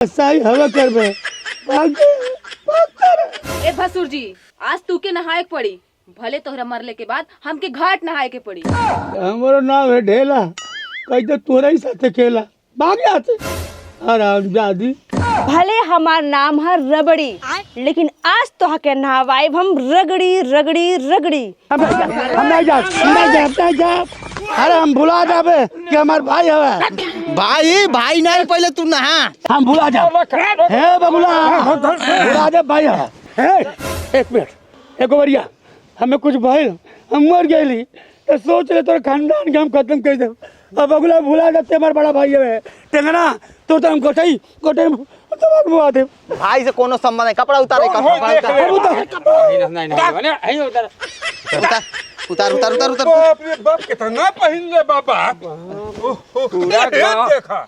सही हवा कर बे ए भसुर जी, आज तू के नहाए के पड़ी, भले तोहरा मरले के बाद हमके घाट नहाए के पड़ी। हमारा नाम है ढेला, कहीं तो तोरा ही साथे खेला भाग जाते आराम जादी। भले हमार नाम है रबड़ी, लेकिन आज तो के नहवाइब हम रगड़ी रगड़ी रगड़ी। हम नहीं जा अरे हम भुला जाबे कि हमार भाई है। भाई नहीं, पहले तू नहा। हम भुला जा हे बबुला, भुला जा भाई है। एक मिनट एक बढ़िया, हमें कुछ भइल हम मर गए तो सोच ले तोर खानदान के हम खत्म कर दे। अब अगला भुला जाते हमार बड़ा भाई है टेंगना तो हम गोटई मुआ दे। भाई से कोनो संबंध नहीं, कपड़ा उतारे उतार उतार उतार उतार। बाप रे बाप, कितना पहन ले बाबा।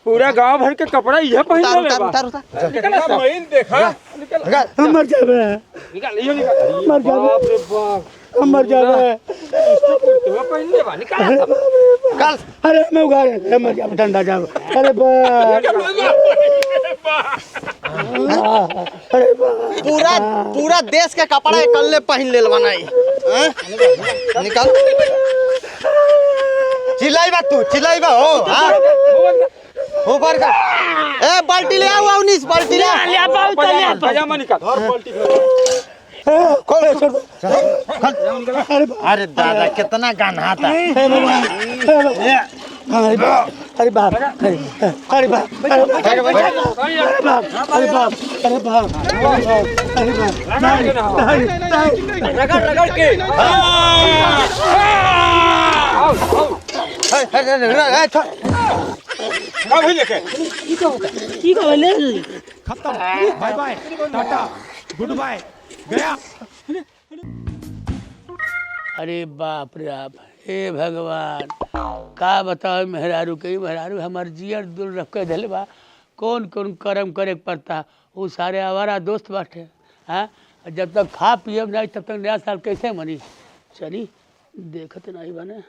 पूरा गांव भर के कपड़ा ये पहन ले बा। उतार उतार कितना महीन देखा। हम मर जाबे, निकाल इहो निकाल। मर जाबे, बाप रे बाप, हम मर जाबे। तो पहन ले बा, निकाल कल। अरे मैं उगाड़े मर जाबे, ठंडा जाबे। अरे पूरा देश के कपड़ा कल पहन ले बनाई। निकाल। चिल्लाई बा तू, चिल्लाई बा हो। हो बर का ए बाल्टी ले आओ, उनिस बाल्टी ले आ। पजामा निकाल। खोल छोड़। अरे दादा कितना गाना था। अरे बाप, अरे बाप, अरे बाप, अरे बाप, अरे बाप, अरे बाप, रगड़ रगड़ के। अभी लेके की कहले खत्म, बाय बाय, टाटा, गुड बाय, गया। अरे बाप रे बाप, हे भगवान का बताओ मेहरारू के मेहरारू हमार जियर दूर रख के धले बा। कौन कौन कर्म करे पड़ता, वो सारे आवारा दोस्त बाटे। हाँ, जब तक खा पिए नहीं तब तक नया साल कैसे मनी। चली देखत नहीं बने।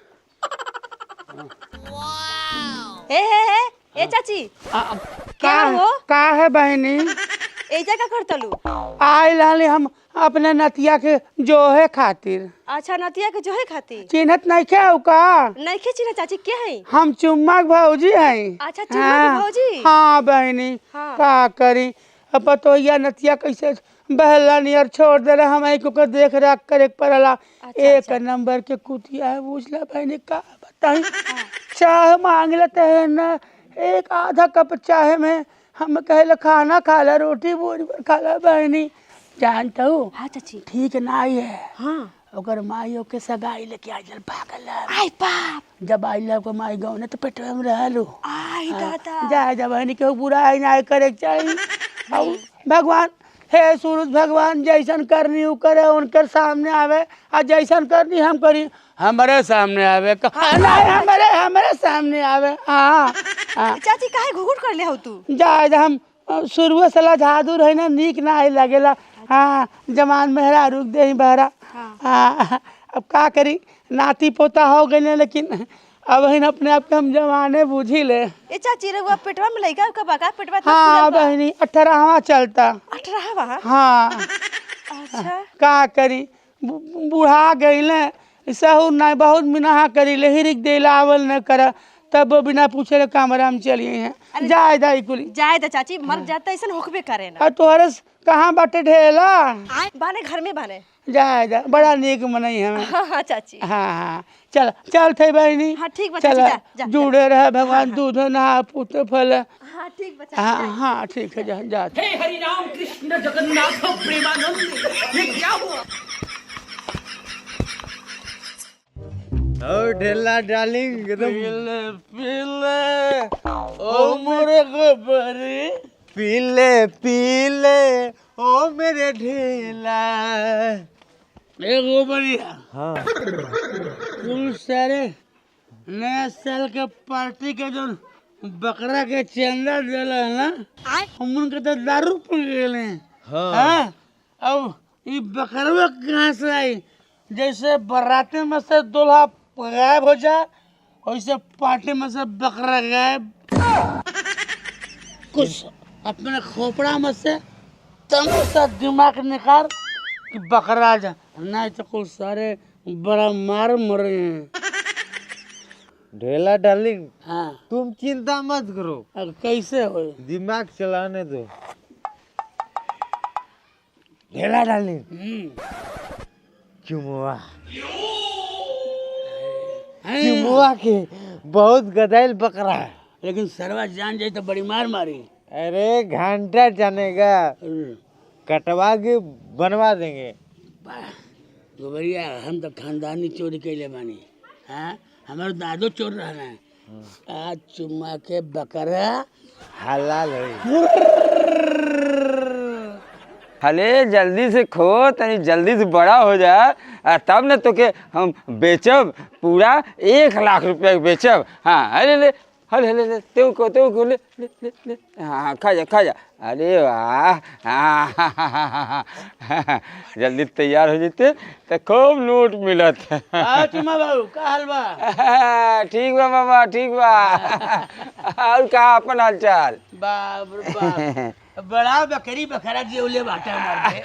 ए चाची, क्या हो? का है बहनी? एजा का करतलू? आई लाली हम अपने नतिया के जो है खातिर। अच्छा, नतिया के जो है खातिर चिन्हत नहीं क्या का? नहीं खींची ना चाची, क्या है? हम चुम्मा के भौजी हैं। अच्छा, चुम्मा के भौजी? हाँ बहनी, हाँ। का करी अब बतोइया नतिया कैसे बहला नियर छोड़ दे रहा, हम को देख रेख करे पड़ला। अच्छा, एक नंबर के कुतिया है, बुझला बहनी का बताई। चाय मांग लेते हैं न, एक आधा कप चाय में हम कहले खाना खा ला, रोटी बोझ पर खा ला बहनी। जानता हूँ हाँ चाची। ठीक नाई है। हाँ, ओकर माई ओके सगाई लेके आइल भागल। आई बाप, जब आइल को माई गाँव ने तो पेटवा में रहलू। आई दादा। जा जा बहनी के बुरा है ना करे के चाहिए। और भगवान हे सूरज भगवान जैसन करनी उ करे, उनकर सामने आवे। आ जैसन करनी हम करी, हमारे सामने आवे। हमारे सामने आवे। हाँ हाँ। चाची काहे घुघुट कर ले हो तू? जा हम शुरू से जादू रहे ना, नीक ना ही लगेला। हाँ, जमान मेहरा रुक दे ही बहरा। हाँ, अब का करी, नाती पोता हो गए, लेकिन अब अपने आप के हम जमाने बुझी ले। ए चाची रे, वो पेटवा में लइका का बाका पेटवा त हाँ बहनी, 18वां चलता। 18वां? हाँ। अच्छा, का करी, बूढ़ा गईले, सहू नहीं बहुत मिनाहा करी ले, हिरिक देला आवल न कर, तब वो बिना पूछे कमरा में चलिए हैं। जाए दाई कुली जाए दा चाची, मर जाता ऐसा होकबे करे ना। और तोहरे कहाँ बाटे ढेला? बाने घर में बाने। जाए जा, बड़ा नीक मनई हमें। हाँ हाँ चाची। हाँ हाँ, चल चल थे बहनी। हाँ ठीक बा चल, चाची, जा जुड़े रहे भगवान, दूध नहा पुत फल। हाँ ठीक बा चाची। हाँ हाँ ठीक है, जा जा। हे हरि राम कृष्ण जगन्नाथ प्रेमानंद, ये क्या हुआ? ढेला डार्लिंग पीले पीले ओ मेरे गोबरी, पीले पीले ओ मेरे ढेला। ए गोबरिया। हाँ, तू सारे नया साल के पार्टी के जो बकरा के चंदा दिला है ना, हम उनके तो दारू पी गए। हाँ, अब ये बकरवा कहाँ से आई? जैसे बाराती में से दूल्हा गायब हो जाए, वैसे पार्टी में से बकरा गायब। कुछ अपने खोपड़ा में से तंग सा दिमाग निकाल कि बकरा जा, नहीं तो कुछ सारे बड़ा मार मरे हैं। ढेला डार्लिंग, हाँ तुम चिंता मत करो, अब कैसे हो दिमाग चलाने दो। ढेला डार्लिंग, चुमुआ चुमुआ के बहुत गदाइल बकरा है। लेकिन सरवा जान जाए तो बड़ी मार मारी। अरे घंटा जानेगा, कटवा के बनवा देंगे। गोबरिया हम तो खानदानी चोरी कैले बानी। हाँ हमारे दादो चोर रहना है। आज चुम्मा के बकरा हलाल है। हले जल्दी से खो, तनी जल्दी से बड़ा हो जा, तब न तो के हम बेचब, पूरा 1 लाख रुपया बेचब। हाँ अरे ले हले हले ले तेऊ को ले ले ले ले, हाँ खा जा। अरे वाह, जल्दी तैयार हो जाते तो खूब नोट मिलत। चुम्मा बाबू का हाल बा? ठीक बा बाबा, ठीक बा। और का अपन हाल चाल? बाप रे बाप, बड़ा बकरी बकरा जेवले बाटा मार दे।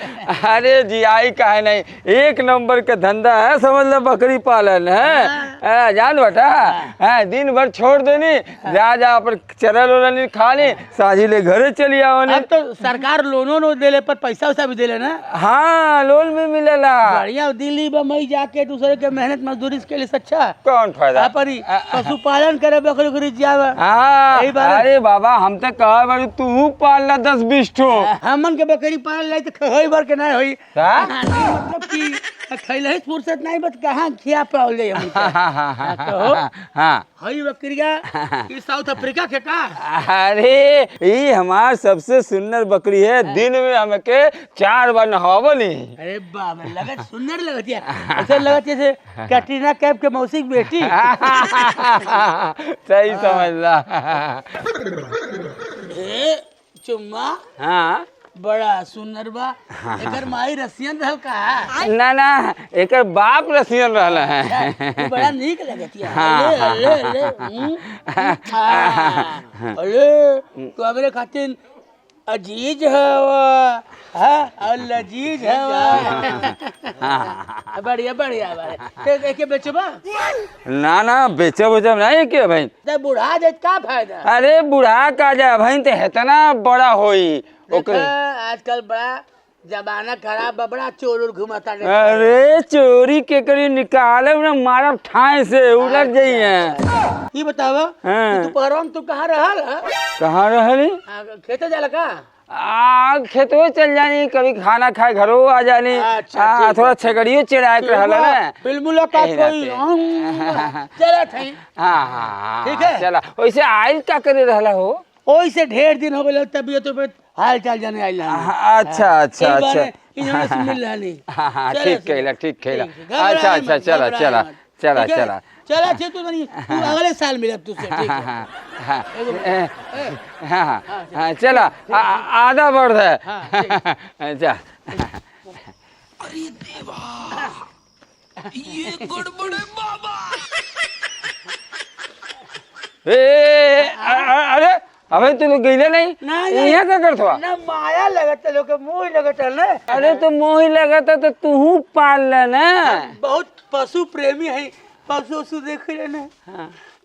अरे जियाई का है नहीं, 1 नंबर का धंधा है, समझ लो बकरी पालन है। जान बेटा, दिन भर छोड़ देनी, जा अपन चरल उरल खा ली, साझी ले घरे चली आओ। अब तो सरकार लोनो देले पर पैसा वैसा भी देले ना। हाँ लोन भी मिलेला। बढ़िया, दिल्ली बम्बई जाके दूसरे के मेहनत मजदूरी के लिए अच्छा कौन फायदा? पशुपालन करे, बकरी उकरी जावा। हाँ अरे बाबा, हम तो कहा बारू तू पाल ला 10-20 ठो। हमन के बकरी पाल लाई तो खई भर के नहीं होई। मतलब कि खैले ही फुर्सत नहीं, बस कहाँ खिया पाओ ले हम। हाँ हई बकरिया ई साउथ अफ्रीका के का? अरे ये हमार सबसे सुंदर बकरी है, दिन में हमके 4 बार नहावली। अरे बाबा, लगत सुंदर लगती है, ऐसे लगती है जैसे कैटरीना कैफ के मौसी की बेटी। सही समझला। ए चुम्मा, हाँ बड़ा सुंदर बा। एकर माई रसियन रहल का? ना एकर बाप रसियन रहला है। तू बड़ा नीक लगती है। हाँ, अले तू हमरे खातिर अजीज हवा, हाँ और लजीज हवा। बढ़िया बढ़िया बढ़िया। के बेचबा? ना बेचब नहीं के भाई, तो बुढ़ा जाए का फायदा? अरे बुढ़ा का जा भाई, तो इतना बड़ा होई ओकरे। आजकल बड़ा जमाना खराब बा, बड़ा चोर उर घुमाता। अरे चोरी के करी निकाले ना, मारब ठाई से उलट जाइए। ये बतावा तू पहरम तू कहाँ रहल? कहाँ रहली? खेते जाला का? खेतों चल जानी, कभी खाना खाए घरों आ जानी। अच्छा, थोड़ा छगड़ियों चढ़ाए के रहला ना, फिल्म मुलाकात कोई चला थई। हाँ ठीक है, चला। वैसे आइल का करे रहला हो? ओई से ढेर दिन हो गए, तबियत हाल चाल जाने आइल। अच्छा मिल रही। ठीक कहला, ठीक कहला। अच्छा चला। चला छे तू नहीं, तू अगले साल मिलब तुझसे। ठीक है, हाँ चला, आधा बढ़ है। अच्छा अरे देवा, ये गड़बड़ है बाबा। अरे अबे तू लोग गईले नहीं? यहाँ क्या करता? ना माया लगता, लोग मोह लगता ना। अरे तो मोह लगता तो तू पाल लेना। बहुत पशु प्रेमी है, पशु वशु देख लेना।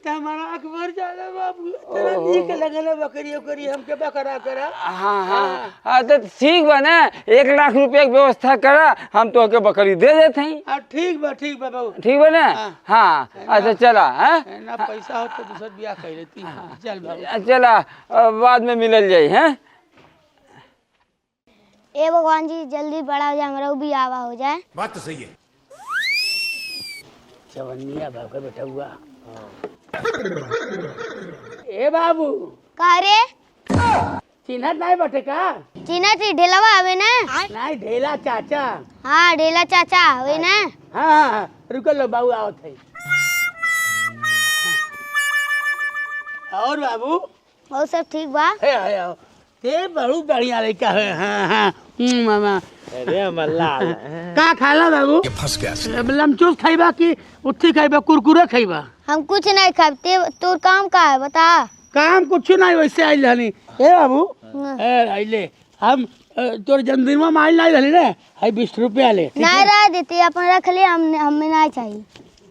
तो हमारा अकबर जाला बाबू, तेरा नीक लगल बकरी उकरी हमके बकरा करा। हाँ तो ठीक बा ना, 1 लाख रुपया की व्यवस्था करा, हम तो के बकरी दे देते हैं। ठीक बा बाबू, ठीक बा ना? हाँ अच्छा चला। ना पैसा हो तो दूसर ब्याह कर लेती। चल बाबू चला, बाद में मिलल जाई। हैं ए भगवान जी, जल्दी बड़ा हो जाए, हमारा भी आवा हो जाए। बात तो सही है। चवनिया भाग बैठा हुआ। ए बाबू का रे? चिन्हत नहीं बटे का? चिन्हत ही ढेलावा हवे ना? नहीं, ढेला चाचा। हाँ ढेला चाचा हवे ना? हाँ रुको लो बाबू, आओ थे। और बाबू और सब ठीक बा? है ते बहुत बढ़िया लड़का है। हाँ मामा। अरे मल्ला का खाला बाबू? फंस गया। लमचूस खाइबा कि उठी खाइबा, कुरकुरे खाइबा? हम कुछ नहीं खाते, तोर काम का है बता? काम कुछ नहीं, वैसे आई रहनी। ए बाबू ए आइले हम तोर जन्मदिन में माइल नहीं रहली रे हाई 20 रुपया ले नहीं रह देती अपन रख ले हमें नहीं चाहिए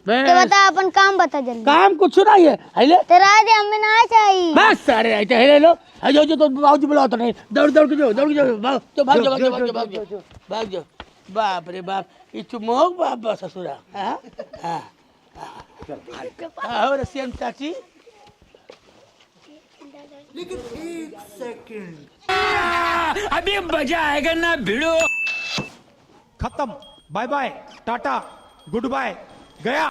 तो बता अपन काम बता जल्दी काम कुछ नहीं है आइले तो रह दे हमें नहीं चाहिए बस सारे आइते हेले लो जो जो तो बाबूजी बुलाओ तो नहीं दौड़ दौड़ के जो भाग जाओ बाप रे बाप ये चुमोक बाप बा ससुरा हां हां और सीएम चाची लेकिन एक सेकंड अभी मजा आएगा ना भिड़ो। खत्म, बाय बाय, टाटा, गुड बाय, गया।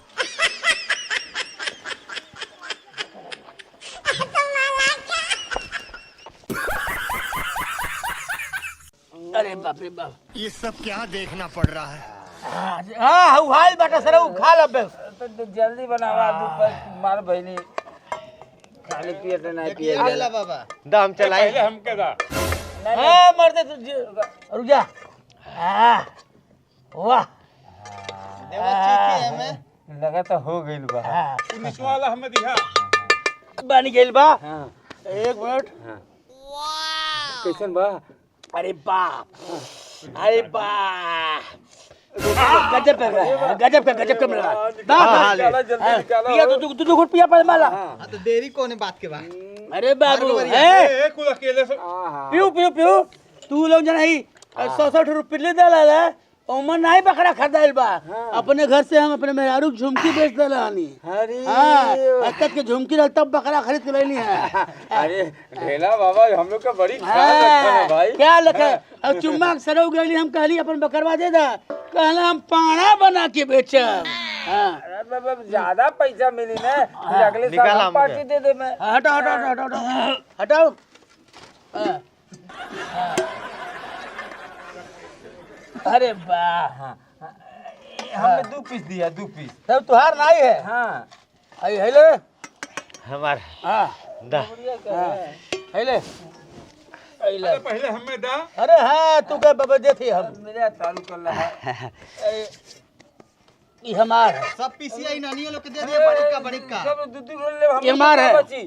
अरे बाप रे बाप ये सब क्या देखना पड़ रहा है। हाँ हाल बेटा सर खा लब तो जल्दी बनावा दू पर मार बहनी खाने पिए तो नहीं पिए अल्लाह बाबा दाम चलाए हम कदा हाँ मरते रुक जा वाह लगा तो हो गई बा। 19 वाला हमें दिखा बन गेल बा हाँ। एक मिनट कैसन बा? अरे बाप अरे बाप गजब कर रहा है गजब का मिल रहा है चलो जल्दी निकालो। पिया तू घुट पिया पड़े माला तो देरी कोने बात के बा। अरे बाबू एक कुल अकेले से पियो तू लोग जना ही 100 रुपये ले दला ओमन नहीं बकरा खरीदाइल बा अपने घर से हम अपने मेहरारू झुमकी बेच दलानी अरे हाँ तक के झुमकी रह तब बकरा खरीद के लेनी है अरे ढेला बाबा हम लोग का बड़ी ख्याल रखा है भाई। क्या लगा अब चुम्मा सरौ गई हम कहली अपन बकरवा दे दा कहला हम पाना बना के बेचब हाँ अरे बाबा ज्यादा पैसा मिली ना फिर अगले साल निकाल हम हमके। पार्टी दे दे मैं। हटाओ हाँ। अरे वाह हमने 2 पीस दिया 2 पीस। सब तुहार नहीं है हाँ आई हेले हमारा हाँ दा हेले हेले पहले हमें दा अरे हाँ तू क्या बाबा दे थी हम मेरा चालू कर रहा है। ये हमार है सब पीसीआई नानी लोग के दे दिए बड़ी का सब 2 ले हम ये हमार है। बची।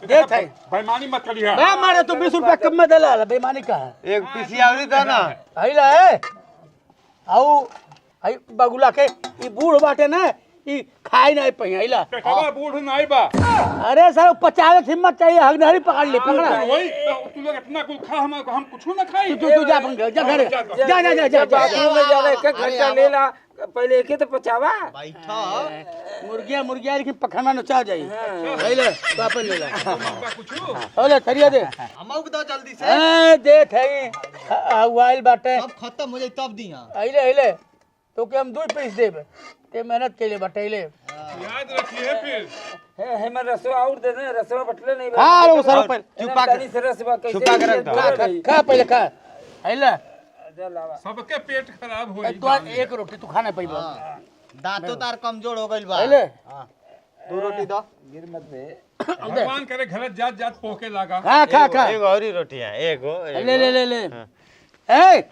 दे थे बेईमानी मत करिए मैं मारे तू 20 रुपया कम में दला बेईमानी का है एक पीसीआई था ना आइला है आउ आई बगुला के ई बूढ़ बाटे ना ई खाई नहीं पई आइला कबा बूढ़ नहीं बा अरे सर 50 हिम्मत चाहिए हगनहरी पकड़ ले पकड़ा वही तू लोग इतना कुल खा हम कुछ ना खाई तू जा अपन घर, जा घर जा बाथरूम में जाना 1 घंटा ले ला पहले एक ही तो पचावा। बैठा मुर्गिया लेकिन पखाना नचा जाई आइले वापस ले ला कुछ ओले थरिया दे हमऊ के दो जल्दी से ए दे थई वाइल बाटे अब खत्म हो जाए तब दिया आइले तो के हम 2 पीस देब ते मेहनत के लिए बटैले याद रखिए फिर है मैं रसवा और दे दे रसवा बटले नहीं खा लो सर पर चुपा कर से रसवा कैसे छुपा के रख दो। खा पहले खा आइले सबके पेट खराब हो तू एक रोटी तू खाना पइबा दांतों तार कमजोर हो गइल बा आइले 2 रोटी दो गिर मत दे। भगवान करे घर जात जात पोके लागा खा एगो और ही रोटी है एगो ले ए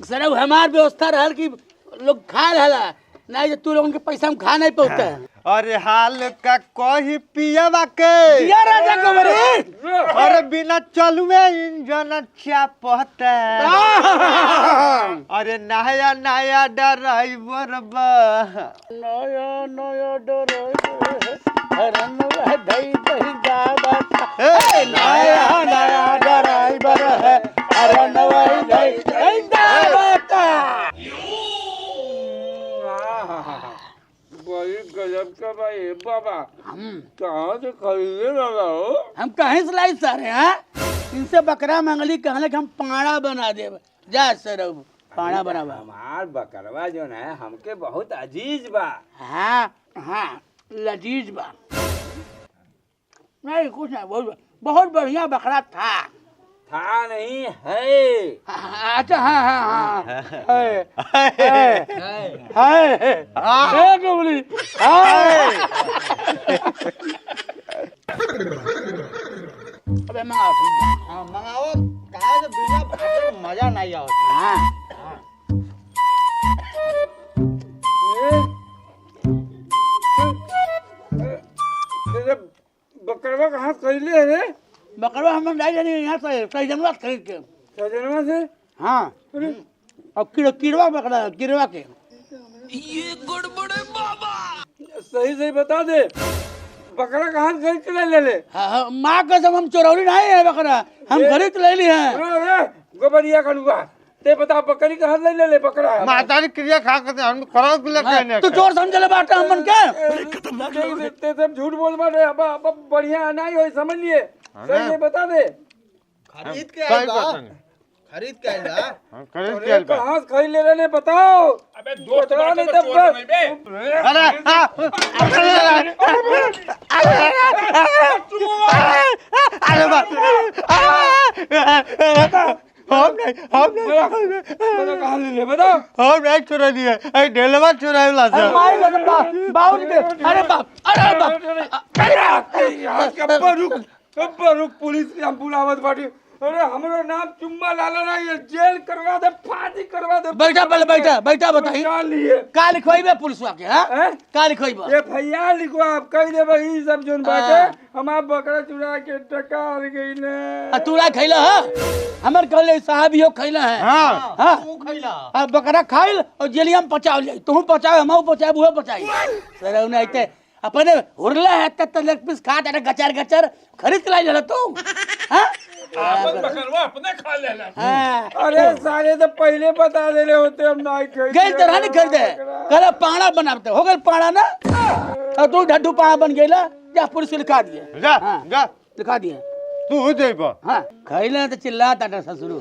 सर हमार व्यवस्था रहल कि लोग खा रहला नहीं जो तू लोगन के पैसा में खा नहीं पहुंचता अरे हाल का कोई पियावा के या राजा कमरे अरे बिना चलू में इंजन चापता अरे नया नया ड्राइवर बा नया हरन धई धई जाबता नया ड्राइवर है हरन धई धई जाबता बड़ी गजब का भाई बाबा कहाँ से खरीदे लगा हो? हम कहीं से लाई सारे हैं इनसे बकरा मंगली कहले कि हम पाड़ा बना देब जा सर पाड़ा बनावा हमार बकरवा जो है हमके बहुत अजीज बा। हाँ लजीज बा नहीं कुछ नहीं बहुत बढ़िया बकरा था नहीं है। अच्छा हाँ कमली अबे मंगाओ कहा से बिना भाटे में मजा नहीं आवता हाँ तेरे बकरवा कहाँ खरीदे रे? हम जाए जाने यहाँ से सहजनवा खरीद के। सजनवा से? हाँ अब किड़वा पकड़ा है, किड़वा के। सही सही बता दे, बकरा कहाँ से खरीद के ले ले? हाँ, माँ कसम हम चोरौली नहीं है बकरा, हम खरीद ले ली है। अरे गोबरिया कनुआ, ते बता बकरी कहाँ से ले ले बकरा? माता की क्रिया खा करते हम करो के लिए तू चोर समझ ले बाटा हमन के। ते सब झूठ बोल बाटे, अब बढ़िया नहीं होई समझ लिए। सही से बता दे, खरीद के आइला अरे कहाँ से खरीद ले रहे बताओ। अबे दोस्त बता बाटे नहीं तो तब चोर नहीं बे। कहाँ ले ले बताओ। हम नहीं चुरा लिए, अरे ढेलवा चुराए ला से। बाबू के अरे बाप, कब्बा रुक पुलिस के हम बुलावत बाटी। अरे हमरो नाम चुम्मा लाला ना, ये जेल करवा दे, फांसी करवा दे। बैठा पहले बैठा बताइए जान लिए का लिखवाइबे पुलिस के? हाँ का लिखवाइबे? ये भैया लिखो आप कह दे भाई सब जोन बाटे हम आप बकरा चुरा के टकार गइले। तूरा खैला है हमर कहले साहब यो खैला है। हाँ हाँ तू खैला अब बकरा खाइल और जेलिया में पचाव ले, तू पचाव हम पचाव वो पचाई सर उन्हें आते अपने हुरला है तत लेग पीस खा जाने गचर गचर खरीद के लाई ले तू। हाँ आपन बकरवा अपने खा लेला। हाँ अरे सारे तो पहले बता दे रहे होते हम नहीं खरीद। गई तरह नहीं खरीदे, कल पाड़ा बनाते हो गए पाड़ा ना, और तू ढड्डू पाड़ा बन गई ला, जा पुलिस को लिखा दिए। जा जा लिखा दिए तू हो जाइबा। हाँ खैले तो चिल्ला टाटा ससुरु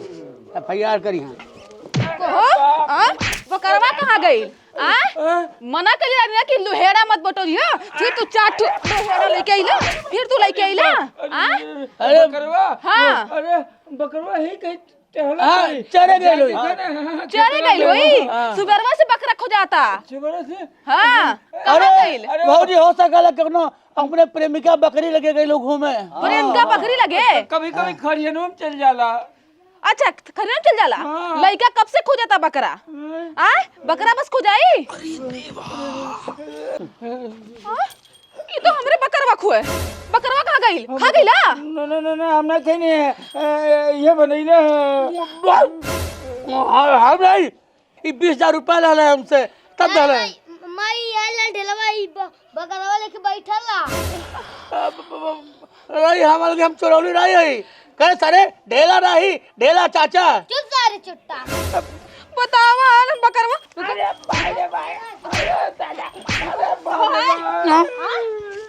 FIR करी। हाँ बकरवा कहाँ गई? मना कर लिया कि लोहेड़ा मत बटोरिया, फिर तू चाट लोहेड़ा लेके आइला, फिर तू लेके आइला। अरे बकरवा हाँ अरे बकरवा ही कहीं हाँ चले गए लोग। चले गई लोई, सुबरवा से बकरा खो जाता। सुबह से हाँ कहाँ अरे गई? भाजी हो सकल कखनो अपने प्रेमिका बकरी लगे गई लोग घूमे। प्रेमिका बकरी लगे? कभी कभी खरियनों में चल जाला। अच्छा खरीद चल जाला। लड़का कब से खो जाता बकरा? बकरा बस खो जाई? ये तो हमरे बकरवा खोए। बकरवा कहाँ गई? खा गई ला? ना हम ना थे नहीं, ये बनैले हम नहीं 20,000 रुपया ला रहे हमसे तब डाले। माई आइला ढेलवा ई बकरवा लेके बैठल ला। नहीं हमारे हम चोरौली नहीं है, कहे सारे ढेला नहीं ढेला चाचा। चुप सारे चुट्टा। बतावा बकरवा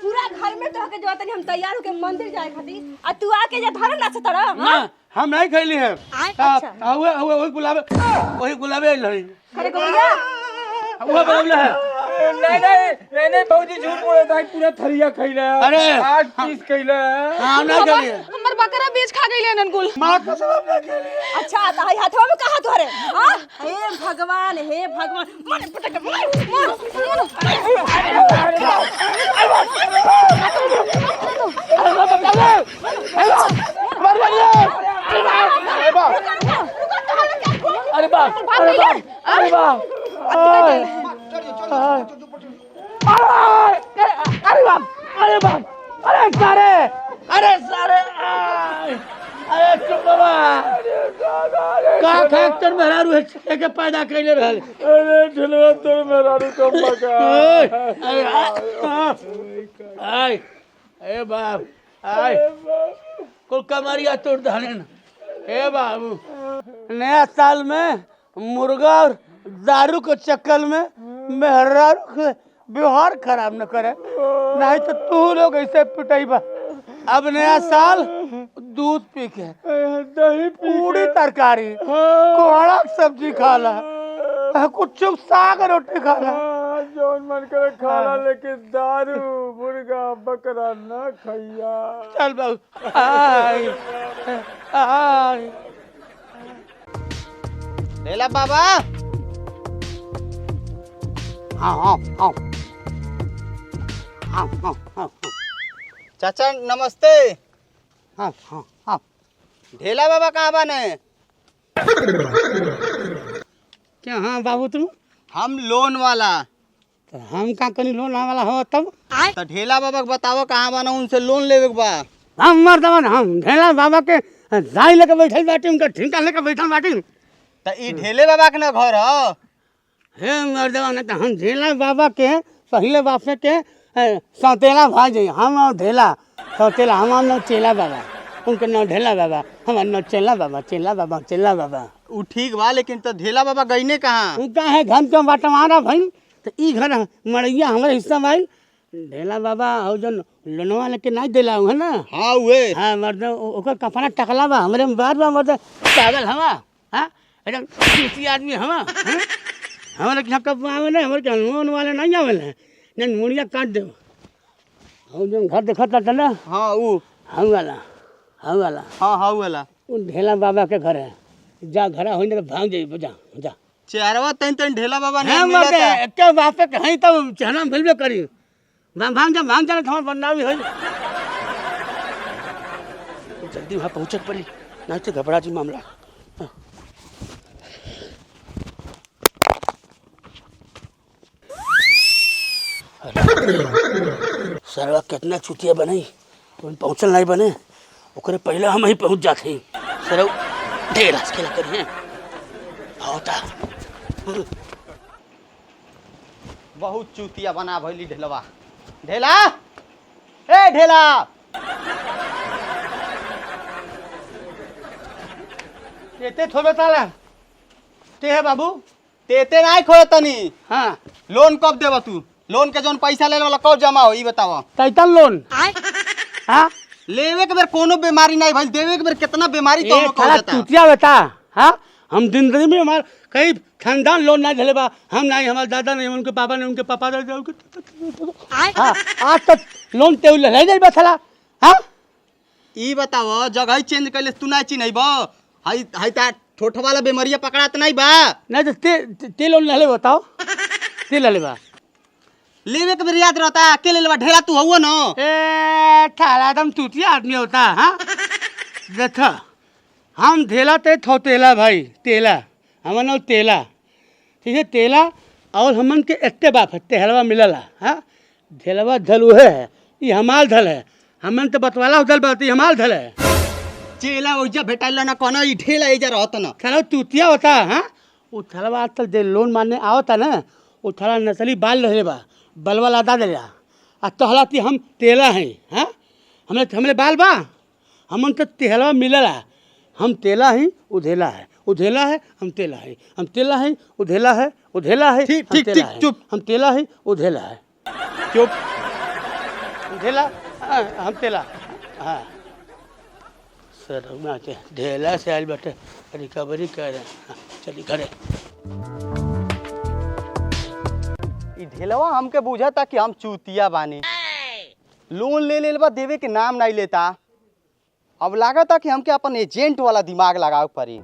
पूरा घर में तो के जोतनी हम तैयार होके मंदिर जाए खातिर, आ तू आके जे धरन ना सतरा। ना हम नहीं खैली है। अच्छा वही गुलाबे लड़ी खरे को भैया वो बोले है। नहीं बहुत ही झूठ बोले था, पूरा थरिया खैला। अरे 8 पीस खैला। हाँ नहीं खैली है। हमर बकरा बेच खा गई ननकुल। माँ कसम नहीं खैली। अच्छा तो हाय हाथवा में कहां धरे? हां हे भगवान मार पटक अरे बाप अरे बाप अरे बाप अरे बाप अरे सारे अरे चुप बाबा का खाक्टर मेहरारू है के पैदा कैले रहल। अरे ढलवा तो मेहरारू कम बका। आय ए बाप आय कुल कमरिया तोड़ धने न। ए बाबू नया साल में मुर्गा और दारू के चक्कर में मेहरारू के व्यवहार खराब न करे, नहीं तो तू लोग ऐसे पिटाइबा। अब नया साल दूध पी के दही पूरी तरकारी कोहड़ा सब्जी खाला, कुछ साग रोटी खाला। जौन मन करे खाला, लेकिन दारू मुर्गा बकरा न खैया। चल बाबू आय आय ढेला बाबा। हाँ चाचा नमस्ते। हाँ हाँ हाँ ढेला बाबा कहाँ बने? क्या हाँ बाबू तुम? हम लोन वाला। तो हम का कनी लोन वाला हो तब? तो ढेला बाबा के बताओ कहाँ बना, उनसे लोन लेवे के बा। हम मर्दवन हम ढेला बाबा के दाई लेके बैठल बाटी उनका ठिका लेके बैठल बाटी। तो ई ढेले बाबा के ना घर ह। हे मर्दवन तो हम ढेला बाबा के पहले बापे के सौतेला भाई हम और ढेला सौतेला हमार नाम चेला बाबा उनके नाम ढेला बाबा हमार नाम चेला बाबा चेला बाबा चेला बाबा। उ ठीक बा लेकिन तो ढेला बाबा गईने कहाँ? उनका है घर के बंटवारा भाई तो ई घर मड़ैया हमारे हिस्सा भाई ढेला बाबा और जो लोनवा लेके नहीं दिला है ना। हाँ उहे। हाँ मर्द ओकर कपड़ा टकला बा हमरे में बार बार मर्द पागल हवा। हाँ एकदम किसी आदमी हवा। हमारे के कब आवे ना हमारे के लोन वाले नहीं आवे ना मुड़िया काट दे। और जो घर देखा था ना हाँ उ हम वाला हाँ हाँ वाला वो ढेला बाबा के घर है। जा घरा हो तो भाग जाइए जा जा चेहरवा तन तन ढेला बाबा नहीं हाँ मिलता। मर्द क्या बापे कहीं तो चहना मिलबे करी भाग जा हमारे बंदा भी हो जल्दी वहाँ पहुँचे पड़ी नहीं तो घबरा जी मामला। सरवा कितना चुतिया बनाई तुम पहुँचल नहीं बने ओकरे पहले हम ही पहुँच जाते हैं। सरव ढेर हंस खेला करिए होता बहुत चूतिया बना भइली ढेलवा। ढेला ए ढेला तेते थोड़ा ताला ते है बाबू तेते नहीं खोए तनी। हाँ लोन कब देबा तू? लोन के जोन पैसा ले वाला कब जमा हो ई बतावा। तैतन लोन हाँ लेवे के बेर कोनो बीमारी नहीं भाई देवे के बेर कितना बीमारी तो ये हो थारा जाता। चुतिया बता हाँ हम जिंदगी में हमारे कई खानदान लोन नहीं झेले बा हम नहीं हमारे दादा नहीं उनके पापा नहीं उनके पापा हाँ आज तक लोन ते ले जाए बा थाला। हाँ ई बताओ जगह चेंज कैले तू नहीं चिन्हब हाई हाई ता ठोठ वाला बीमारिया पकड़ात नहीं बा। नहीं तो ते लोन ले बताओ ते ले बा लेवे के बेर याद रहता अकेले लेवा ढेला तू हुआ ना। ए थारा एकदम चुतिया आदमी होता हाँ देखा हम ढेला ते थोतेला भाई तेला हमार नाम तेला ठीक है तेला और हमन के एत्ते बाप है तेहलवा मिलला हाँ ढेलवा धल उहे है ये हमाल धल है हमन तो बतवाला धल बात ये हमाल धल है। चेला ओजा भेटाइला ना कोनो ई ढेला एजा रहत ना। थारा चुतिया होता हाँ वो थलवा आजकल दे लोन मारने आवता ना वो थारा नस्ली बाल रहे बा बलवा लादा दे आ तहला ती हम तेला हैं हाँ हमने बाल बा हमन तो तेहलवा मिलला हम तेला ही उधेला है उधेला है हम तेला है हम तेला है उधेला है उधेला है ठीक, हम ठीक, तेला ठीक, है, चुप। हम तेला है उधेला है चुप। उधेला हाँ, हम तेला हाँ सर मैं ढेला से आयल बैठे रिकवरी कर रहे हाँ, चलिए घरे। ई ढेलवा हमके बुझाता कि हम चूतिया बानी। लोन ले लेलबा देवे के नाम नहीं लेता। अब लागता कि हमके अपन एजेंट वाला दिमाग लगावे पड़ी।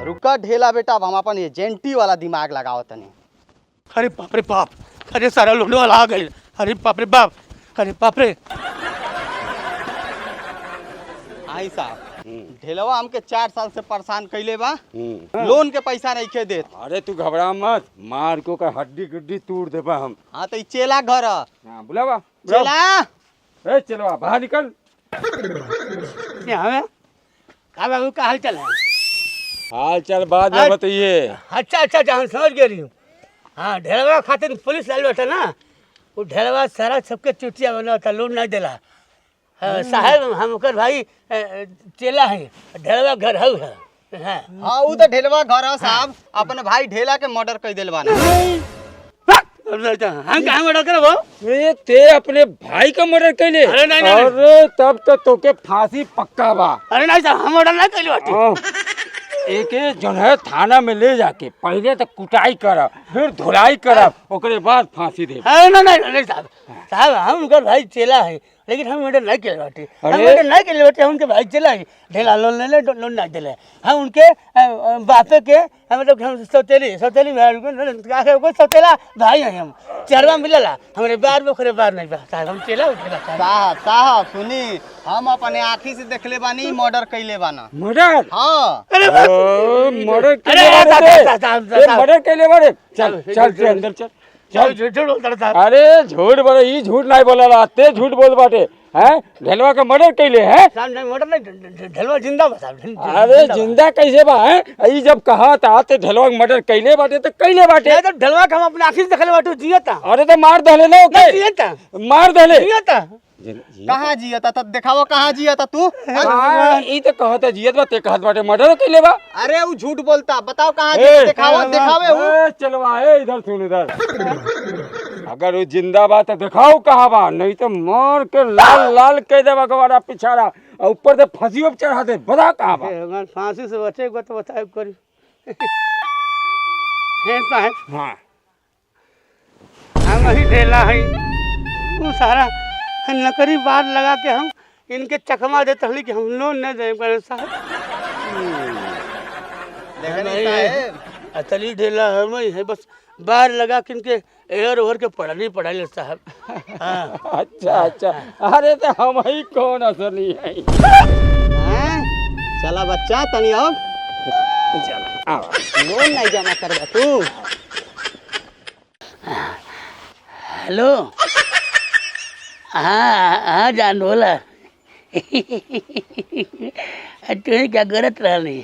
रुका ढेला बेटा अब हम अपन एजेंटी वाला दिमाग लगाओ तनी। अरे बाप रे बाप अरे सारा लोन वाला आ गए अरे बाप रे बाप अरे बाप रे। आई साहब ढेलवा हमके 4 साल से परेशान कैले बा लोन के पैसा नहीं के देत। अरे तू घबरा मत मार को का हड्डी गुड्डी तोड़ देबा हम। हाँ तो ई चेला घर ह। हाँ बुलावा चेला ए चलवा बाहर निकल। हमें का बाबू का हाल चल है? हाल चाल बाद में बताइए। अच्छा अच्छा अच्छा हम समझ गए रही हूँ। हाँ ढेलवा खातिर पुलिस लाल बैठा ना वो ढेलवा सारा सबके चुटिया बना था लोन नहीं दिला साहब हम ओकर भाई चेला है ढेलवा घर हऊ है हाँ हाँ उ तो ढेलवा घर ह साहब अपन भाई ढेला के मर्डर कर देल बाना। हम कहाँ मर्डर करबो? ए ते अपने भाई का मर्डर कैले? अरे नहीं, नहीं, अरे तब तो तोके फांसी पक्का बा। अरे नहीं साहब हम मर्डर नहीं कैले बाटी। एक जो है थाना में ले जाके पहले तो कुटाई करब फिर धुलाई करब ओकरे बाद फांसी दे। अरे नहीं साहब साहब हम उनका भाई चेला है लेकिन हम मर्डर नहीं किए बाटी। हम अरे! मर्डर नहीं किए बाटी हम उनके भाई चेला है ढेला लोन ले लोन नहीं दिले हम उनके बापे के मतलब हम सौतेली भाई को सौतेला भाई हैं हम चरवा मिलला हमारे बार बखरे बार नहीं बा साहब हम चेला उठेला साहब साहब सुनी हम अपने आँखी से देखले बानी मर्डर कैले बाना। मर्डर? हाँ मर्डर मर्डर कैले बारे। चल चल तू अंदर चल चल। झूठ बोलता साहब। अरे झूठ बोले ई झूठ नहीं बोला ते झूठ बोल बाटे। है ढेलवा का मर्डर कैले है। साहब नहीं मर्डर नहीं, ढलवा जिंदा बा साहब। अरे जिंदा कैसे बा है? ई जब कहा था तो ढेलवा का मर्डर कैले बाटे तो कैले बाटे। नहीं तो ढलवा के हम अपने आँखी से देखले बाटू जिया था। अरे तो मार दहले ना ओके, जिया था, मार दहले। जिया था। कहाँ जिया था? दिखाओ कहाँ जिया था तू? हाँ, ई तो कहता जियत बा ते कहत बाटे मर्डर कैले बा। अरे वो झूठ बोलता, बताओ कहाँ जिया? दिखाओ दिखावे वो। ए चलवा ए इधर सुन इधर। अगर वो जिंदा बा तो दिखाओ कहाँ बा, नहीं तो मार के लाल लाल कह देबा गवारा पिछाड़ा और ऊपर से फांसियों पे चढ़ा दे। बता कहाँ बा? अगर फांसी से बचे को तो बताए करी। है साहब हाँ हम ही ढेला है, वो सारा नकली बात लगा के हम इनके चकमा देते हली कि हम लोन नहीं दे पाए साहब। असली ढेला हम ही है, बस बाहर लगा के इनके एयर ओवर के पढ़ाई पढ़ाई साहब। हाँ। अच्छा अच्छा, अरे तो हम ही कौन असली है। चला बच्चा तनी आओ, चला आओ। लोन नहीं जमा करबा तू। हेलो, हाँ हाँ जान बोला। तुम्हें क्या करत रहनी?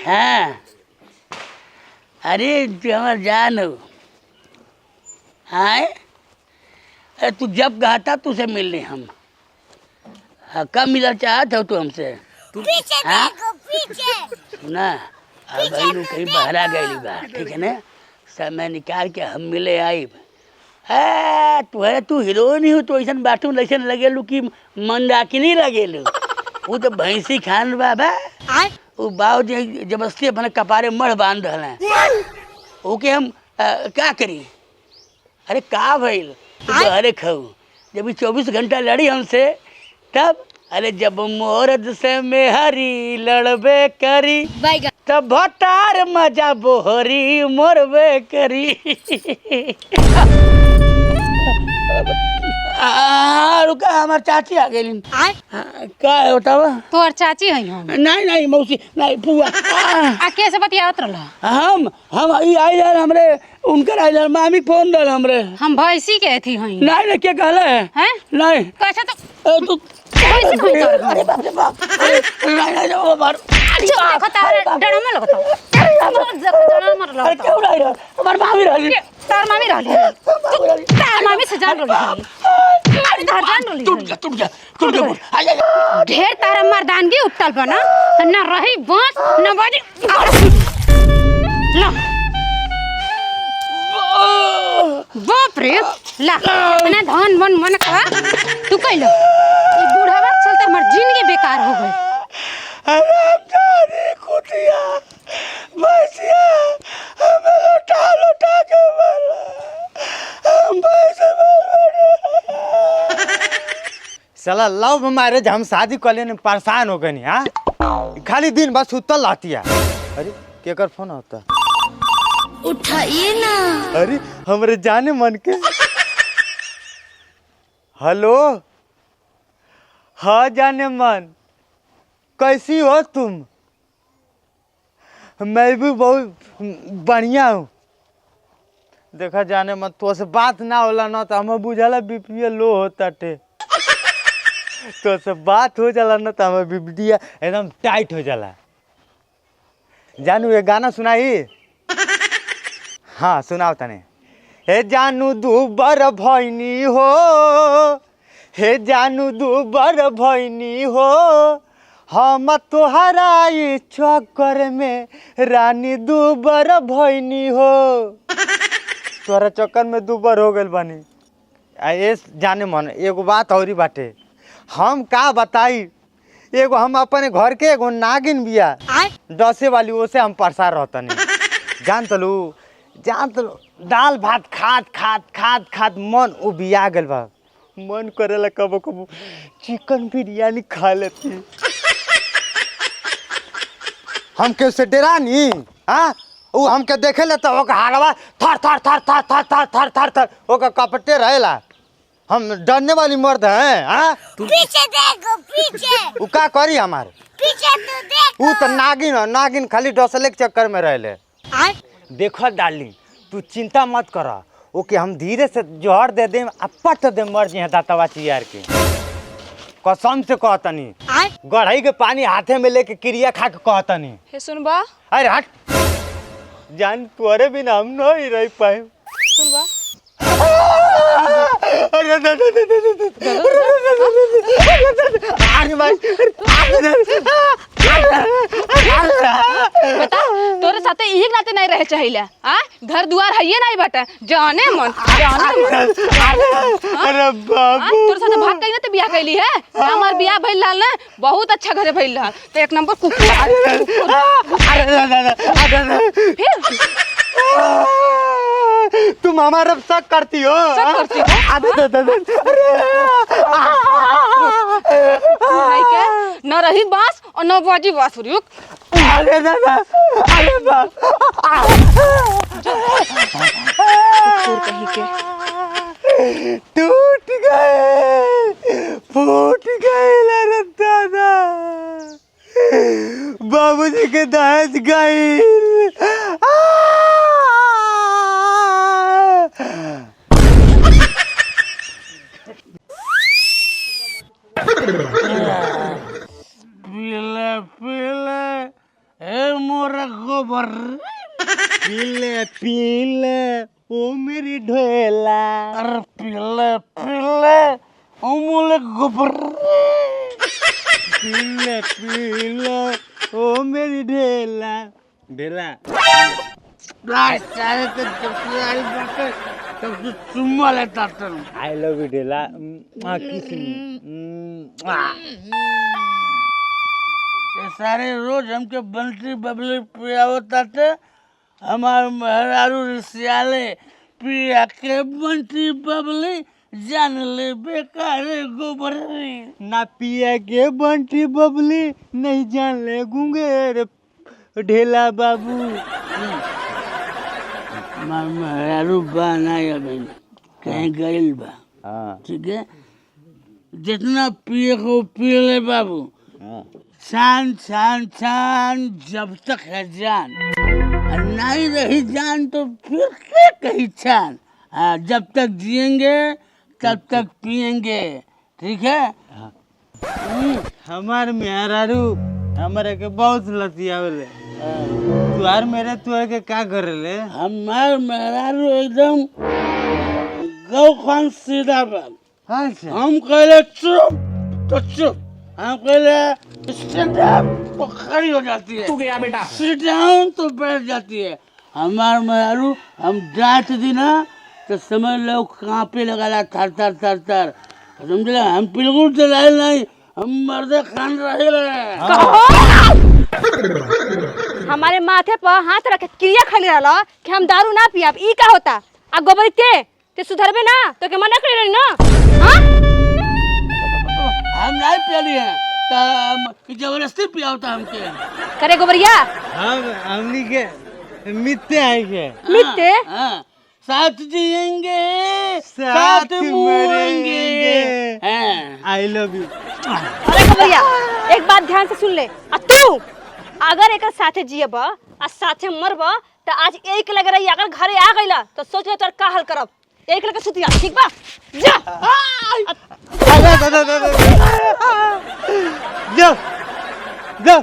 हाँ अरे तू हमार जान हो। हाँ अरे तू जब कहा था तुझसे मिलने हम। हाँ कब मिलना चाहत हो तू हमसे? हाँ सुना अब भाई लोग कहीं बाहर आ गई बा, ठीक है ना? समय निकाल के हम मिले आई। तू हीरोइन ही हो तो ऐसा बाटू लैसन लगेलू कि मंदाकिनी लगेलू। वो तो भैंसी खान बाबा वो बाबू जबरदस्ती अपने कपारे मढ़ बांध रहे ओके हम क्या करी? अरे का भइल अरे खाऊ जब 24 घंटा लड़ी हमसे तब। अरे जब मोरद से मेहरी लड़बे करी तब भटार मजा बोहरी मोरबे करी। रुका हमार चाची आ गई। का होता वा? तोर चाची है हम। नहीं नहीं मौसी नहीं फुआ। आ कैसे बतियावत रहला? हम ई आई यार हमरे उनकर आई यार मामी फोन दल हमरे। हम भैंसी के थी हई। नहीं नहीं क्या कहले हैं? नहीं कैसे तो तू भैंसी भैंसी। अरे बाप रे बाप। नहीं नहीं वो मार। अच्छा देखो तार डर में लगता। अरे क्यों नहीं रहा? हमार मामी रही। तार मामी रहली। तार मामी से जान रहली। अरे तार जान रहली। टूट जा। ढेर तारा मर्दानगी उठल बना त न रही बांस न बाजी। ला बाप रे ला ना धन मन मन का तू कइलो ई बूढ़ावा चलते हमर जिंदगी बेकार हो गई। अरे जाने कुतिया भैंसिया हमें लौटा के मारा हम पैसे साला लव मैरिज हम शादी कर लेने परेशान हो गए। हाँ खाली दिन बस सुतल रहती है। अरे केकर फोन होता? उठाइए ना। अरे हमरे जाने मन के। हेलो हाँ जाने मन, कैसी हो तुम? मैं भी बहुत बढ़िया हूँ। देखा जाने मन तो से बात ना होला ना तो हमें बुझाला बीपी लो होता टे। तो से बात हो जाला ना तो हमें बीपी एकदम टाइट हो जाला। जानू ये गाना सुनाई? हाँ सुनाओ तने। हे जानू दुबर भैनी हो, हे जानू दुबर भैनी हो, हम तोहरा ई चक्कर में रानी दुबर भैनी हो। तोहरा चक्कर में दुबर हो गइल बानी। ये जाने मन एगो बात औरी बाटे, हम का बताई। एगो हम अपने घर के एगो नागिन बिया डसे वाली, ओसे हम परेशान रहतनी। जान तलू दाल भात खात खात खात खात मन उबिया गल बा। मन करेला कबो कबो चिकन बिरयानी खा लेती। हमके उससे डरानी? हाँ वो हमके देखे ले तो ओका हाड़वा थर थर थर थर थर थर थर थर थर ओका कपटे रहेला। हम डरने वाली मर्द हैं। हाँ पीछे देखो पीछे। वो का करी हमारे पीछे तो देखो। वो तो नागिन है, नागिन खाली डसले के चक्कर में रहले। देखो डार्लिंग तू चिंता मत कर, ओके हम धीरे से जोहर दे दे पट दे मर जी दातवा चियार के। कसम से कहतनी गढ़ई के पानी हाथे में लेके क्रिया खा के कहतनी। हे सुनबा अरे हट जान तोरे बिना हम नहीं रह पाए। सुनबा बता तोरे साथे एक नाते नहीं रहे चाहिए आ घर दुआर हइये नहीं बटे जाने मन अरे बाबू तोरे साथे भाग गई ना तो बियाह कैली है हमार बियाह भइल लाल ना बहुत अच्छा घरे भइल रहा तो एक नंबर कुकुर फिर तुम हमारा शक करती हो? न रही बांस और न बाजी बांसुरी टूट गए फूट गए दादा बाबूजी के दहेज गई। पीले पीले ए मोरा गोबर पीले पीले ओ मेरी ढोला। अरे पीले पीले ओ मोले गोबर पीले पीले ओ मेरी ढेला ढेला। सारे तो जब बाटे तब तो चुम्मा लेता था। आई लव यू ढेला किस ये सारे रोज हमके बंटी बबली पियावता थे हमार मेहरारू रिसियाले पिया के बंटी बबली जान ले बेकार गोबर ना पिया के बंटी बबली नहीं जान ले गूंगे ढेला बाबू। हमार मेहरारू बा नहीं अभी कहीं गइल बा। ठीक है जितना पिए को पिए ले बाबू छान छान छान जब तक है जान और नहीं रही जान तो फिर क्या कही छान। हाँ जब तक जिएंगे तब तक पिएंगे ठीक है। हमार मेहरारू हमारे के बहुत लतियावले तुहार मेरे तुहर के का करेले? हमार मेहरारू एकदम गौ खान सीधा बात। अच्छा हम कहले चुप तो चुप हम कहले स्टैंड अप तो खड़ी हो जाती है। तू गया बेटा सिट डाउन तो बैठ जाती है। हमार मेहरारू हम डांट दी ना तो समझ लो कांपे लगा थर थर थर थर समझ हम बिल्कुल चलाए नहीं हम मर्दे खान रहे। हमारे माथे पर हाथ रख के क्रिया खाली रहला कि हम दारू ना पियाब ई का होता आ गोबर ते सुधरबे ना तो के मना करे ना। हां हम नहीं पियली है तो जबरदस्ती पियावता हमके करे गोबरिया हम हमनी के मित्ते आएंगे मित्ते हाँ, साथ जिएंगे साथ मरेंगे। I love you. अरे गोबरिया एक बात ध्यान से सुन ले आ तू अगर एक साथे जियब आ साथे मरब तो आज एक लग रही अगर घरे आ गइला तो सोच ले तोर का हल करब एक लगे सुतिया ठीक बा जा जो जो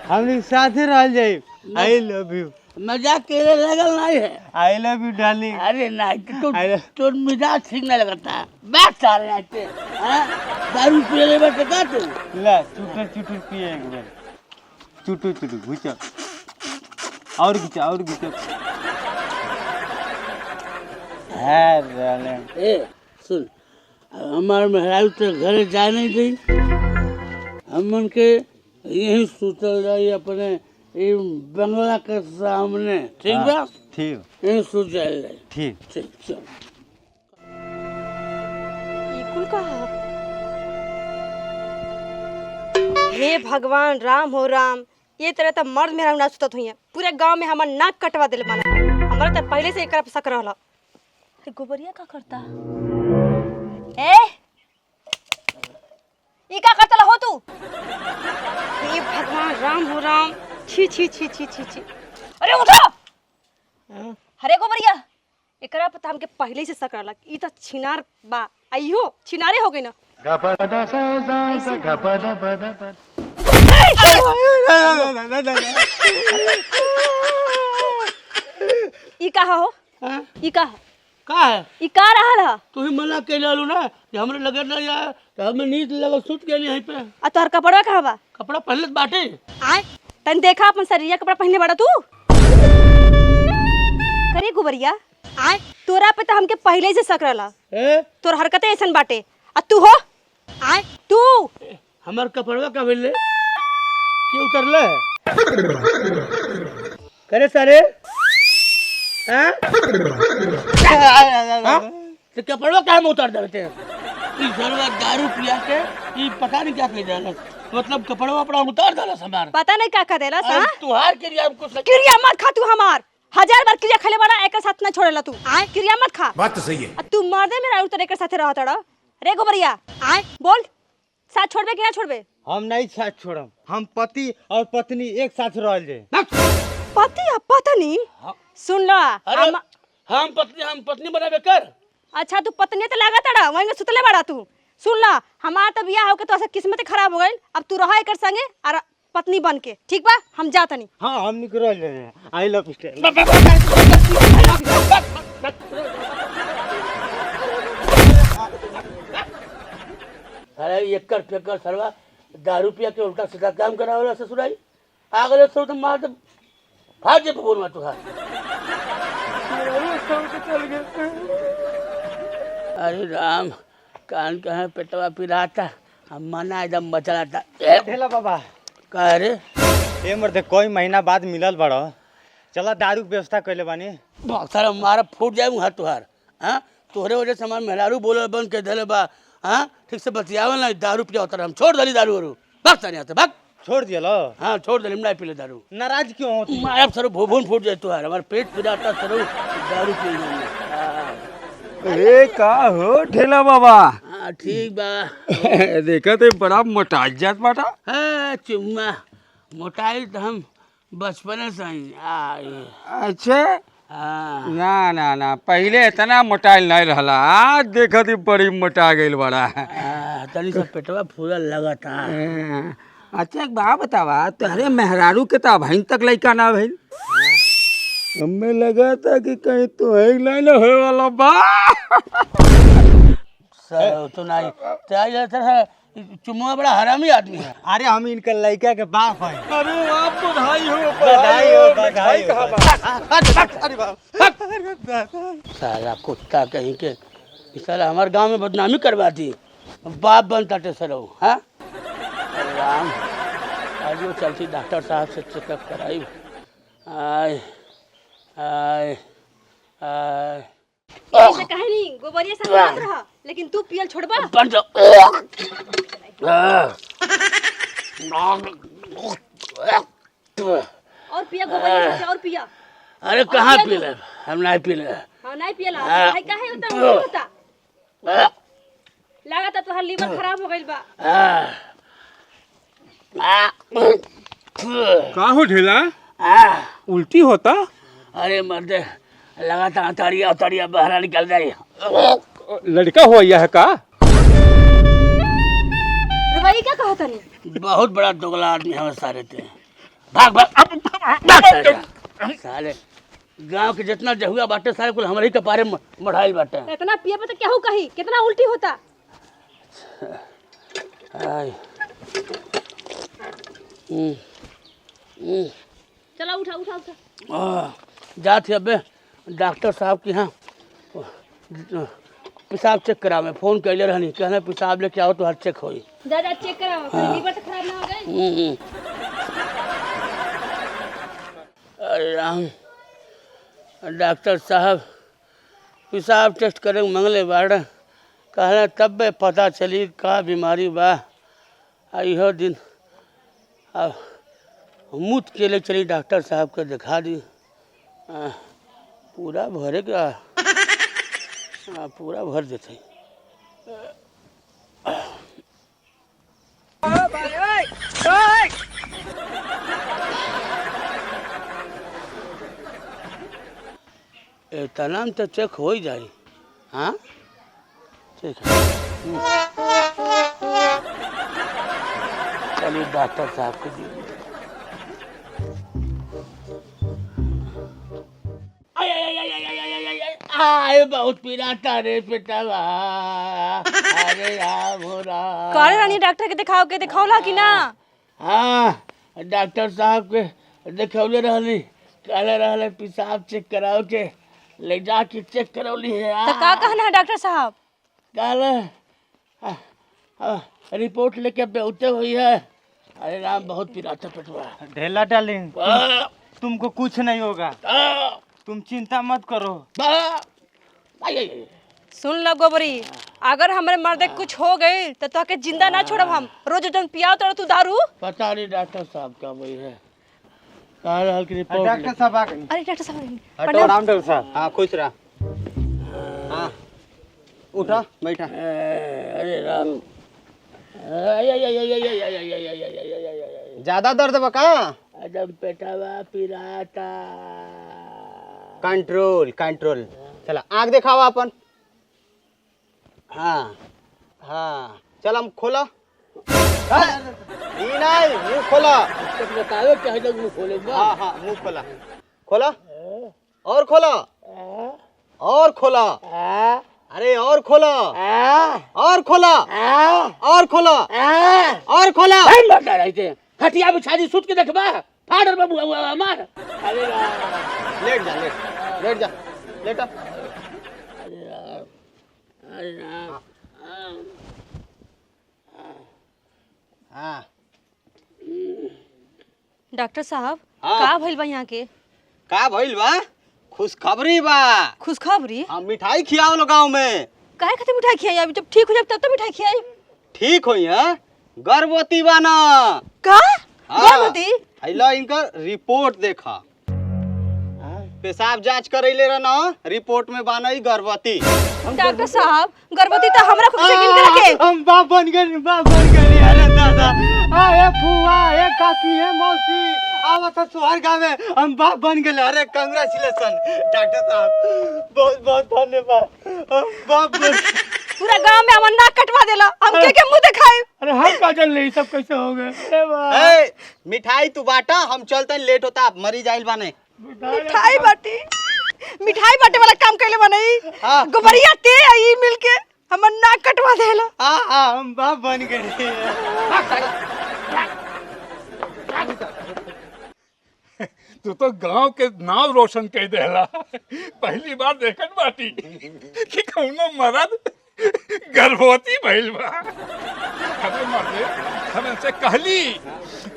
हमनी साथे रह जाए। I love you. मजाक करे लगल नहीं है। I love you darling. अरे नहीं तो मिजाज ठीक नहीं लगता बैठ सारे आते दारू पी ले बैठ का तू ला चुटर चुटर पिए एक बार चुटू चुटू घुचा और घुचा और घुचा। है डार्लिंग ए सुन हमार मेहरारू तो घरे जा नहीं दी हमन के यहीं सुतल रही अपने ये बंगला के सामने ठीक बा ठीक यहीं सुत जाए ठीक। ठीक चल। कुल का हे भगवान राम हो राम ये तरह तो मर्द मेरा ना सुतत हुई है पूरे गांव में हमार नाक कटवा दिल माना हमारा तो पहले से एकरा शक रहला। गोबरिया का करता ए ई का करता हो तू? हे भगवान राम हो राम छी छी छी छी छी छी अरे उठो अरे गोबरिया एकरा पता हमके पहले से शक रहला ई तो छिनार बा आइयो छिनारे हो गई ना ई कहा हो हाँ? ई कहा का है ई का रहल ह तू ही मना के लालू ना कि हमरे लगे ना यार तो हमें नींद लगल सुत गए यहीं पे आ तोहर कपड़वा कहाँ बा कपड़ा पहले बाटे आय तन देखा अपन सरिया कपड़ा पहनले बड़ा तू करे गुबरिया आय तोरा पे तो हमके पहले से शक रहला ए तोर हरकतें ऐसन बाटे आ तू हो आय तू हमार कपड़वा का भेले के उतरले करे सारे हैं तो कपड़वा काहे में उतार देते ई सरवा दारू पिया के ई पता नहीं क्या कह जाला मतलब कपड़वा अपना उतार देला हमार पता नहीं का देला सा तुहार के लिए हमको क्रिया मत खा तू हमार 1000 बार क्रिया खले बड़ा एक साथ ना छोड़ेला तू आय क्रिया मत खा बात तो सही है। आ तू मर्दे मेरा उतर एक साथे रहत रे रे गोबरिया आय बोल साथ छोड़बे कि ना छोड़बे हम नहीं साथ छोड़म हम पति और पत्नी एक साथ रहल जे पति आ पत्नी सुन लो अरे हम पत्नी बनाबे कर अच्छा तू पत्नी तो लागत रे वहीं में सुतले बड़ा तू सुन ला हमार तो बियाह होके तो ऐसा किस्मत खराब हो गइल अब तू रह एकर संगे और पत्नी बन के ठीक बा हम जा तनी हाँ हम निकल जे आई लव स्टाइल अरे एकर फेकर सरवा दारू पिया के उल्टा सीधा काम करावला ससुराई आगले सो तो मार दे भाग जे बोल मत तुहार अरे राम कान कहे पेटवा पिराता हम मना एकदम बचलाता ढेला बाबा कह रे ए मर्दे कोई महीना बाद मिलल बड़ा चला दारू के व्यवस्था कैले बानी सारा हमारा फूट जाए हाथ तुहार हाँ तोहरे वजह से हमारे मेहरारू बोले बंद के धले बा हाँ ठीक से बतियावल ना दारू पिया होता हम छोड़ दली दारू वारू भाग सानी आता भाग छोड़ दिया लो हाँ छोड़ दली नहीं पीले दारू नाराज क्यों हो तुम? मारा सरो भून फूट जाए तुहार हमारे पेट पिराता सरो दारू पी ए का हो ठेला बाबा हाँ ठीक बा देखा तो बड़ा मोटा जात बाटा हाँ चुम्मा मोटाइल तो हम बचपन से ही आए अच्छा हाँ ना ना ना पहले इतना मोटाइल नहीं रहला आज देखा तो बड़ी मोटा गई बड़ा तनी सब पेटवा फूला लगा था अच्छा एक बात बतावा तुम्हारे मेहरारू के तो अभी तक लड़का ना भइल हमें लगा था कि कहीं तो है नहीं ना होए वाला बा सर तो नहीं चाहिए सर चुम्मा बड़ा हरामी आदमी है अरे हम इनका लड़का के बाप हैं अरे आप बधाई हो बधाई हो अरे बाप साला कुत्ता कहीं के साला हमारे गांव में बदनामी करवा दी बाप बनता टे सर हाँ राम आज वो चलती डॉक्टर साहब से चेकअप कराई आय आय आय ऐसे कहे नहीं गोबरिया साथ मत रहा लेकिन तू पियल छोड़बा बंद और पिया गोबरिया साथ और पिया अरे कहाँ पी ले हम नहीं पी ले हां नहीं पियला भाई काहे होता होता लागत तोहर लीवर खराब हो गइल बा का हो ढेला उल्टी होता अरे मर्दे लगातार अतरिया अतरिया बहरा निकल जाए लड़का हुआ यह का रुबाई क्या कहता नहीं बहुत बड़ा दोगला आदमी हमें सारे थे भाग भाग भाग साले गांव के जितना जहुआ बाटे सारे कुल हमारे ही कपारे मढ़ाइल बाटे इतना पिए पे तो क्या हो कही कितना उल्टी होता आय चला उठा उठा उठा जाते अबे डॉक्टर साहब के यहाँ पेशाब चेक करावे फोन कैले रहनी कहना पेशाब लेके आओ तो हर चेक होई जा जा चेक कराओ कहीं लीवर तो खराब ना हो गए अरे राम डॉक्टर साहब पेशाब टेस्ट करे मंगले बाड़ कहना तब बे पता चली का बीमारी बा इहो दिन अब मुँह के लिए चली डॉक्टर साहब के दिखा दी पूरा भरे का पूरा भर देते इतना तो चेक हो ही जाए हाँ ठीक है चलिए डॉक्टर साहब को दीजिए। आए बहुत पीड़ाता रे पेटवा, अरे राम हो राम। काले रानी डॉक्टर के दिखाओला कि ना? हाँ डॉक्टर साहब के देखौले रहली, कहले रहले पेशाब चेक कराओ के, ले जाके चेक करौली है। तो का कहना है डॉक्टर साहब? कहले रिपोर्ट लेके बेउते हुई है। अरे राम बहुत पीड़ाता पेटवा। ढेला डार्लिंग, तुमको कुछ नहीं होगा, तुम चिंता मत करो। सुन लो गोबरी, अगर हमारे मर्दे कुछ हो गई तो तोके जिंदा ना छोड़ब हम। रोज जन पियाओ तो तू दारू। पता नहीं डॉक्टर साहब का वही है, कह रहा कि रिपोर्ट डॉक्टर साहब आ गए। अरे डॉक्टर साहब हटो राम डॉक्टर साहब। हाँ खुश रहा। हाँ उठा बैठा। अरे राम ज्यादा दर्द बका? एकदम पेटवा पिराता। Control control. चला आँख दिखाओ अपन। हाँ हाँ चल हम खोला। नहीं मुंह खोला। बताओ क्या है मुंह खोलेगा। हाँ हाँ मुंह खोला। खोला और खोला और खोला। अरे और खोला और खोला और खोला और खोला। खटिया बिछा दी, सुत के देखबा फाड़र बाबू मार। अरे लेट जा लेट जा लेटा। अरे हाँ डॉक्टर साहब हाँ। का भइल बा यहाँ के? का भइल बा? खुशखबरी बा। खुशखबरी? हम मिठाई खियाओ लो गाँव में। काहे खातिर मिठाई खियाई? अभी जब ठीक हो जाब तब तो मिठाई खियाई। ठीक होई है, गर्भवती बा ना। का हाँ। गर्भवती? अइला इनकर रिपोर्ट देखा, पेशाब जांच करैले रहना, रिपोर्ट में बानई गर्भवती। डॉक्टर साहब गर्भवती तो हमरा खुद से गिन के रखे। हम बाप बन गए, बाप बन गए। अरे दादा, ए फुआ, ए काकी, ए मौसी, आवत सुहार गाँव में हम बाप बन गए। अरे कांग्रेचुलेशन डॉक्टर साहब, बहुत बहुत धन्यवाद। हम बाप बन। पूरा गांव में हमर नाक कटवा देला, हम के मुंह दिखाई। अरे हम का जल नहीं, सब कैसे हो गए। ए मिठाई तू बांटा, हम चलते लेट होता, मरी जाइल बाने। मिठाई बाटे वाला काम कैले बनई। हाँ। गोबरिया ते आई मिलके हमर नाक कटवा देला। हाँ हम बाप बन गए। तू तो गांव के नाम रोशन कर देला। पहली बार देखत बाटी कि कौनो मर्द गर्भवती भइल बा। अरे मर्दे हमें से कहली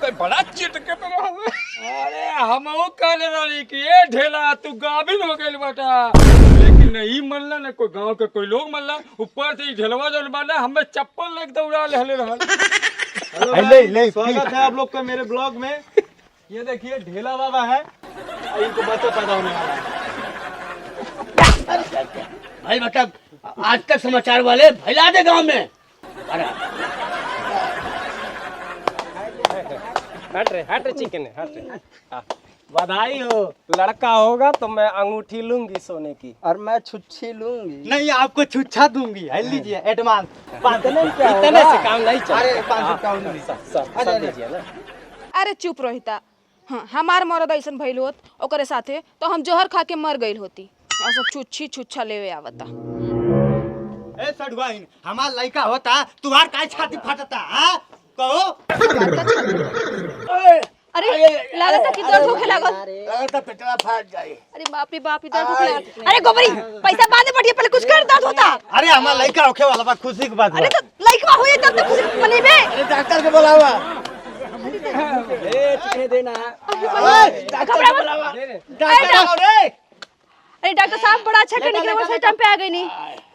तो बड़ा चिटकत रहल। अरे हमहू कहले रही कि ये ढेला तू गाभिन हो गइल बेटा, लेकिन नहीं मनला ना कोई गांव के कोई लोग मनला। ऊपर से ढेलवा जौन बाना हमें चप्पल लेके दौड़ा लेले रहल। ले स्वागत है आप लोग का मेरे ब्लॉग में। ये देखिए ढेला बाबा है, इनको बच्चा पैदा होने वाला है। भाई मतलब आज तक समाचार वाले फैला दे गांव में। अरे हट रे चिकन हट रे। बधाई हो, लड़का होगा तो मैं अंगूठी लूंगी सोने की। और मैं छुच्छी लूंगी। नहीं आपको छुच्छा दूंगी। है लीजिए एडवांस। इतने से काम नहीं चलेगा। अरे 500 का दूंगी। सब दीजिए ना। अरे चुप रहिता। हाँ हमार मरद ऐसन भइल होत ओकरे साथे तो हम जहर खा के मर गइल होती। और सब छुच्छी छुच्छा लेवे आवता। ए सड़वाइन, हमार लड़का होता तुम्हार काय छाती फटता। हां कहो। अरे लागत कि दर्द होखे लागल। लगता पेटवा फाट जाए। अरे बाप रे बाप, दर्द होखे लागल। अरे गोबरी पैसा बांधे पड़िए, पहले कुछ कर, दर्द होता। अरे हमार लड़का होखे वाला बा, खुशी की बात। अरे तो लइकवा होई तब तो खुशी मनेबे। अरे डॉक्टर के बुलावा। ए चिकने देना। डॉक्टर बुलावा। डॉक्टर आओ रे। अरे डॉक्टर साहब बड़ा अच्छा क्लिनिक में सही टाइम पे आ गई नी।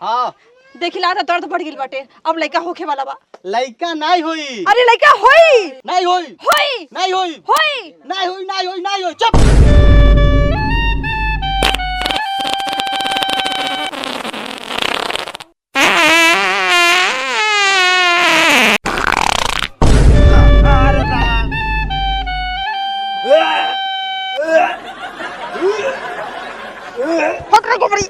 हां देखी ला दर्द बढ़ गेल बाटे, अब लइका होखे वाला बा। लड़का नहीं होई। अरे लइका होई नहीं होई। होई नहीं होई। होई नहीं होई। नहीं होई। नहीं होई। चुप। पकड़ गोबरी।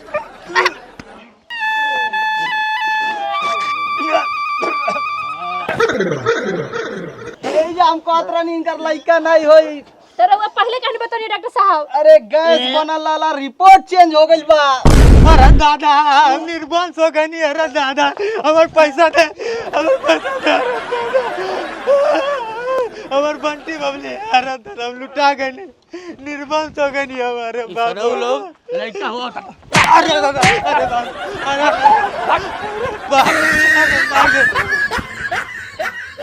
हमार लड़का नहीं होई। तो रउआ पहले कहनी बतानी डॉक्टर साहब। अरे गैस बनल लाला रिपोर्ट चेंज हो गइल बा। अरे दादा हम निर्वंश हो गए। अरे दादा हमार पैसा दे, हमार पैसा दे। हमार बंटी बबली अरे दादा हम लुटा गए, निर्वंश हो गए हमारे बाप लोग लड़का हुआ। अरे दादा अरे बाप, अरे